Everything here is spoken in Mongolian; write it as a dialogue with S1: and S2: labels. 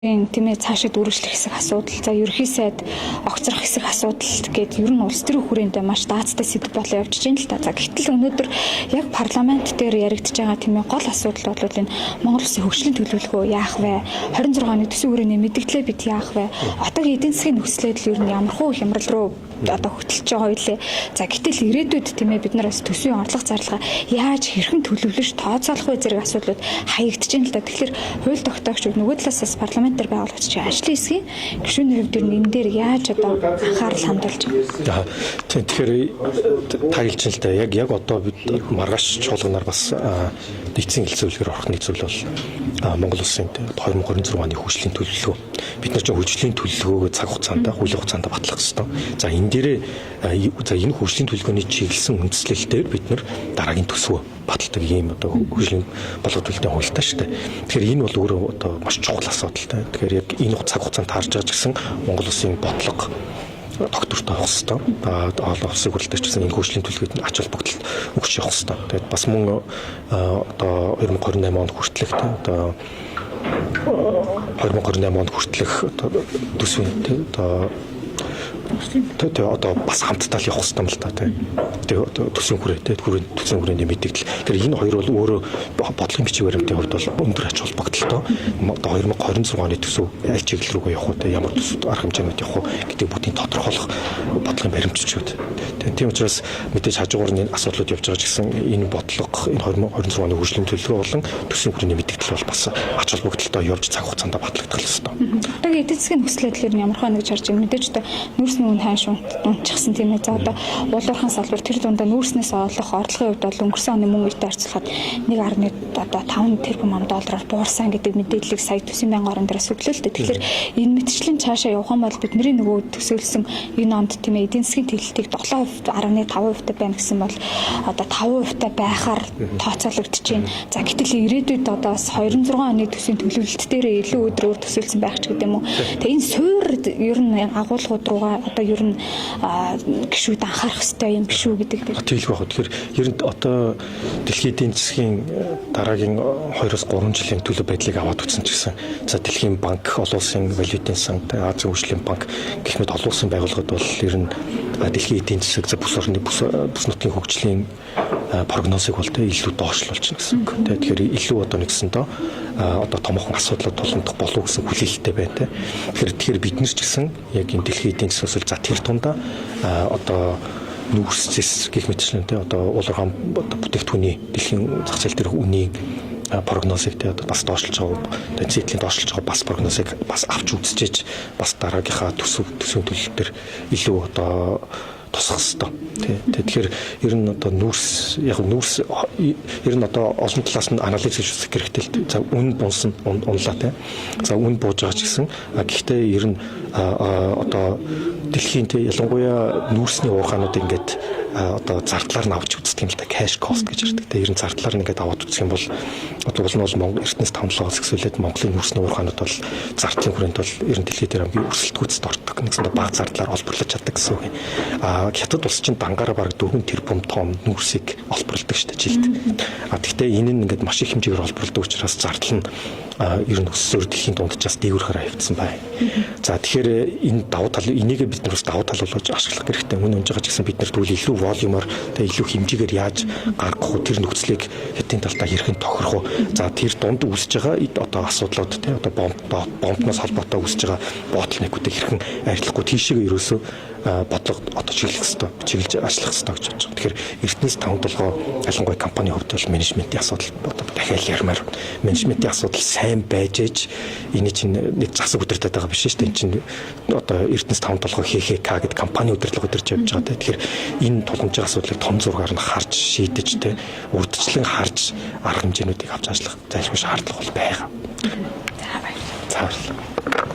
S1: Тиймээ цаашаа дүүргэжлэх хэсэг асуудал, за ерөнхий сайд огцрох хэсэг асуудал гээд ер нь улс төрийн хүрээндээ маш даацтай сэдв болоо явж байна л та. За гэтэл өнөөдөр яг парламент дээр яригдж байгаа тиймээ гол асуудал бол энэ Монгол улсын хөгжлийн төлөвлөгөө яах вэ? 26 оны төсвийн хүрээний мэдээлэлээ бид яах вэ? Отоогийн эдийн засгийн нөхцөлөд ер нь ямархуу хямрал руу хөтлөж байгаа байлээ. За гэтэл ирээдүйд тиймээ бид нараас төсвийн орлого зарлага яаж хэрхэн төлөвлөж тооцоолох вэ зэрэг асуудлууд хаягдж байна л да. Тэгэхээр хууль тогтоогч нөгөө талаас бас парламент дээр байгуулагдаж байгаа ажлын хэсгийн гишүүний хувьд энэ дээр яаж анхаарал хандуулж байгаа.
S2: Тэгэхээр та хэлж л да яг одоо бид маргааш чуулганаар бас нийцийн хэлцүүлгээр орох нэг зүйл бол Монгол улсын 2026 оны хөгжлийн төлөвлөгөө. Бид нар ч хөгжлийн төлөвлөгөөгөө цаг хугацаанд хуулийн хугацаанд батлах хэрэгтэй. За энэ дээрээ энэ хөгжлийн төлөвлөгөөний чиглэсэн үндслэлээр бид нар дараагийн төсвөө баталдаг ийм одоо хөгжлийн болгоомжтой хуультай шүү дээ. Тэгэхээр энэ бол өөрөө одоо маш чухал асуудалтай. Тэгэхээр яг энэ цаг хугацаанд таарж байгаа гэсэн Монгол улсын бодлого доктортой авах хэрэгтэй. Олон улсын хурлаар ч гэсэн энэ хөгжлийн төлөвлөгөөд ач холбогдолд өгч явах хэрэгтэй. Тэгээд бас мөн одоо 2028 онд хүртэлх одоо 2028 онд хүртэлх төсвийн одоо бас хамтдаа л явах хэрэгтэй юм л та тийм. Тэгээ төсвийн хүрээний мэдээлэл. Тэгэхээр энэ хоёр бол өөрөө бодлогын бичиг баримтын хувьд бол өндөр ач холбогдолтой. Одоо 2026 оны төсөв аль чиглэл рүүгээ явах вэ? Ямар төсөв арга хэмжээнүүд явах вэ гэдэг бүгдийг тодорхойлох бодлогын баримтчууд. Тийм учраас мэдээж хажуугаар нь асуудлууд явж байгаа ч гэсэн энэ бодлого энэ 2026 оны хөгжлийн төлөвлөгөө болон төсвийн хүрээний мэдээлэл бол бас ач холбогдолтой явж цаг хугацаанд батлагдах ёстой.
S1: Одоо эдийн засгийн нөхцөл байдлаар нь ямар хаа гэж харж байна. Мэдээж одоо нүүрсний үн ханш унтчихсан тийм ээ. За одоо уулуурхан салбар тэр дундаа нүүрснээс олох орлогын хувьд бол өнгөрсөн оны мөн үетэй харьцуулахад 1.5 тэрбум доллараар буурсан гэдэг мэдээллийг сая төсвийн байнгын орон дээрээс өглөө л дээ. Тэгэхээр энэ мэтчлэн цаашаа явах юм бол бидний нөгөө төсөөлсөн энэ онд тийм ээ эдийн засгийн төлөлтийг 7.5% байна гэсэн бол одоо 5% байхаар тооцоологдож байна. За гэтэл ирээдүйд одоо 26 оны төсвийн төлөвлөлт дээр илүү өдрөөр төсөөлсөн байх ч гэдэг юм уу. Тэгээ энэ суур ер нь агуулгууд руугаа одоо ер нь гишүүд анхаарах хэрэгтэй юм биш үү гэдэг дээр
S2: хэлэх байх. Тэгэхээр ер нь одоо дэлхийн эдийн засгийн дараагийн 2-3 жилийн төлөв байдлыг аваад үзсэн ч гэсэн за Дэлхийн банк, олон улсын валютын сан, Азийн хөгжлийн банк гэх мэт олон улсын байгууллагууд бол ер нь дэлхийн эдийн засаг за бүс орны бүс нутгийн хөгжлийн прогнозыг бол илүү доошлуулж байна гэсэн үг. Тэгэхээр илүү одоо нэгсэндээ одоо томоохон асуудлууд тулгамдах болов гэсэн хүлээлттэй байна. Тэгэхээр бид нар ч гэсэн яг энэ дэлхийн эдийн засгаас за тэр тундаа одоо нүүрсээс гэх мэтчлэн одоо уулуурхан бүтээгдэхүүний дэлхийн зах зээл дээрх үнийн прогнозыг одоо бас доошлж байгаа. Циклийн доошлж байгаа бас прогнозыг бас авч үзчихэж бас дараагийнхаа төсвийн төлөлтөөр илүү одоо тусах хэрэгтэй. Тэгэхээр ер нь одоо нүүрс ер нь одоо олон талаас нь анализ хийж үзэх хэрэгтэй л. За үн бунсан унлаа те. За үн бууж байгаа ч гэсэн гэхдээ ер нь одоо дэлхийн ялангуяа нүүрсний уурхаанууд ингээд одоо зардлаар нь авч үздэг юм л да cash cost гэж ярьдаг. Ер нь зардлаар нь ингээд аваад үзэх юм бол одоо уул нь бол Монгол эртнээс 5-7-оос эхлээд Монголын нүүрсний уурхаанууд бол зардлын хүрээнд бол ер нь дэлхийд дээр хамгийн өрсөлдөхүйцэд ордог. Нэгсэндээ бага зардлаар олборлож чаддаг гэсэн үг юм. Хятад улс чинь дангаараа бараг 4 тэрбум тонн нүүрсийг олборлдог шүү дээ жилд. Гэхдээ энэ нь ингээд маш их хэмжээгээр олборлдог учраас зардал нь ер нь өссөөр дэлхийн дунджаас дээгүүрхээр хавьдсан байна. За тэгэхээр энэ давуу тал энийг бид нар бас давуу тал болгож ашиглах хэрэгтэй. Мөн унж байгаа ч гэсэн бид нар тэгвэл илүү волюмоор илүү хэмжээгээр яаж гаргах уу тэр нөхцөлийг хэдийн талдаа хэрхэн тохирох уу. За тэр дунд үүсэж байгаа одоо асуудлууд те одоо бомбноос холбоотой үүсэж байгаа ботлнекүүдийг хэрхэн арилгахгүй тийшээгээ ерөөсөө бодлого одоо чиглэж ажиллах хэрэгтэй гэж бодож байгаа. Тэгэхээр Эрдэнэс 5-7 ялангуяа компани хувьд бол менежментийн асуудал одоо дахиад ярмаар менежментийн асуудал сайн байж ээж энэ чинь нэг засаг удирдах байгаа биш шүү дээ. Энэ чинь одоо Эрдэнэс 5-7 ХХК гэдэг компани удирдлага удирж явж байгаа. Тэгэхээр энэ тулгамж асуудлыг том зургаар нь харж шийдэж те урьдчилан харж арга хэмжээнүүдийг авч ажиллах зайлшгүй шаардлага бол байгаа. За баярлалаа.